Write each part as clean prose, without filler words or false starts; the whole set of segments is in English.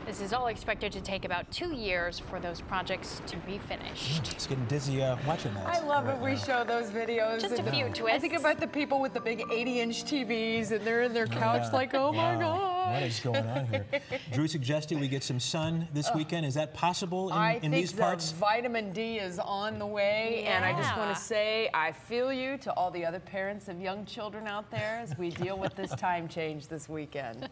This is all expected to take about 2 years for those projects to be finished. It's getting dizzy watching that. I love it. We show those videos. Just a few twists. I think about the people with the big 80-inch TVs, and they're in their couch like, oh my God. What is going on here? Drew suggested we get some sun this weekend. Is that possible in these parts? I think the vitamin D is on the way, and I just want to say I feel you to all the other parents of young children out there as we deal with this time change this weekend.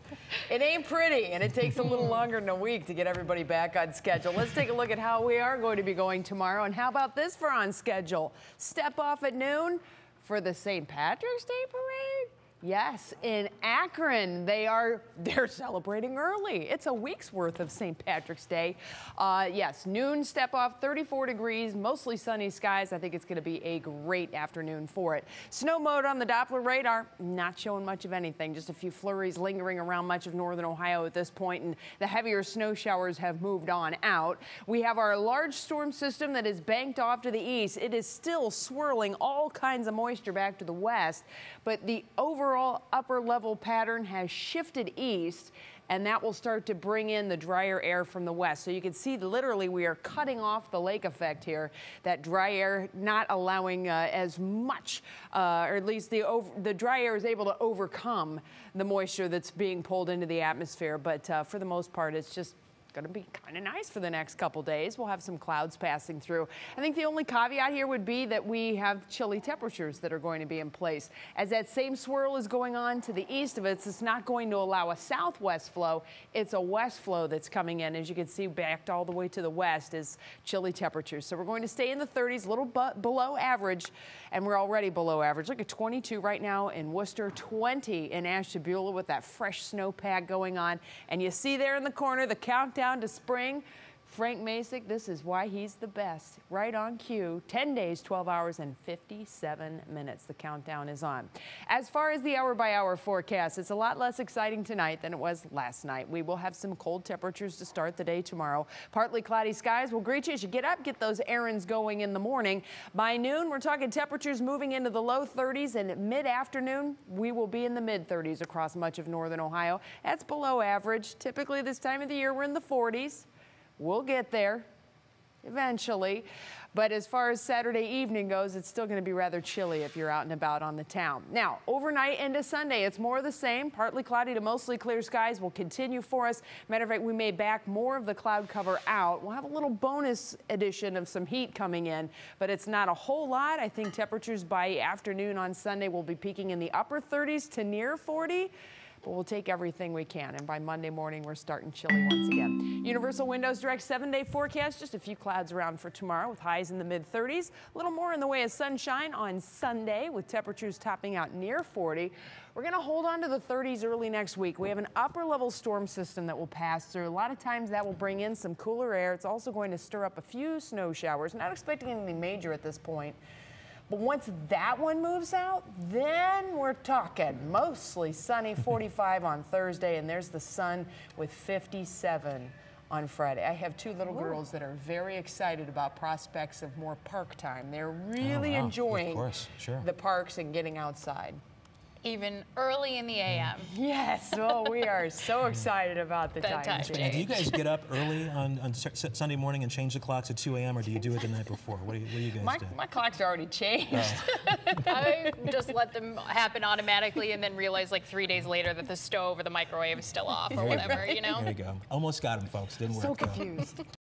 It ain't pretty, and it takes a little longer than a week to get everybody back on schedule. Let's take a look at how we are going to be going tomorrow, and how about this for on schedule? Step off at noon for the St. Patrick's Day Parade. Yes, in Akron, they're celebrating early. It's a week's worth of St. Patrick's Day. Yes, noon step off, 34 degrees, mostly sunny skies. I think it's going to be a great afternoon for it. Snow mode on the Doppler radar, not showing much of anything. Just a few flurries lingering around much of northern Ohio at this point, and the heavier snow showers have moved on out. We have our large storm system that is banked off to the east. It is still swirling all kinds of moisture back to the west, but the overall upper level pattern has shifted east, and that will start to bring in the drier air from the west. So you can see literally we are cutting off the lake effect here. That dry air not allowing as much, or at least the dry air is able to overcome the moisture that's being pulled into the atmosphere. But for the most part, it's just going to be kind of nice for the next couple days. We'll have some clouds passing through. I think the only caveat here would be that we have chilly temperatures that are going to be in place. As that same swirl is going on to the east of us, it's not going to allow a southwest flow. It's a west flow that's coming in. As you can see, backed all the way to the west is chilly temperatures. So we're going to stay in the 30s, a little below average, and we're already below average. Look at 22 right now in Worcester, 20 in Ashtabula with that fresh snowpack going on. And you see there in the corner the countdown to spring. Frank Masick, this is why he's the best. Right on cue, 10 days, 12 hours, and 57 minutes. The countdown is on. As far as the hour-by-hour forecast, it's a lot less exciting tonight than it was last night. We will have some cold temperatures to start the day tomorrow. Partly cloudy skies will greet you as you get up, get those errands going in the morning. By noon, we're talking temperatures moving into the low 30s, and mid-afternoon, we will be in the mid-30s across much of northern Ohio. That's below average. Typically, this time of the year, we're in the 40s. We'll get there eventually. But as far as Saturday evening goes, it's still going to be rather chilly if you're out and about on the town. Now, overnight into Sunday, it's more of the same. Partly cloudy to mostly clear skies will continue for us. Matter of fact, we may back more of the cloud cover out. We'll have a little bonus addition of some heat coming in, but it's not a whole lot. I think temperatures by afternoon on Sunday will be peaking in the upper 30s to near 40. But we'll take everything we can, and by Monday morning, we're starting chilly once again. Universal Windows Direct 7-day forecast, just a few clouds around for tomorrow with highs in the mid-30s. A little more in the way of sunshine on Sunday with temperatures topping out near 40. We're going to hold on to the 30s early next week. We have an upper-level storm system that will pass through. A lot of times that will bring in some cooler air. It's also going to stir up a few snow showers. Not expecting anything major at this point. But once that one moves out, then we're talking mostly sunny, 45 on Thursday, and there's the sun with 57 on Friday. I have two little girls that are very excited about prospects of more park time. They're really enjoying the parks and getting outside. Even early in the a.m. Yes, well, we are so excited about the time change. And do you guys get up early on Sunday morning and change the clocks at 2 a.m., or do you do it the night before? What do you guys do? My clocks are already changed. I just let them happen automatically and then realize like 3 days later that the stove or the microwave is still off or whatever, you know? There you go. Almost got them, folks. Didn't work. So confused.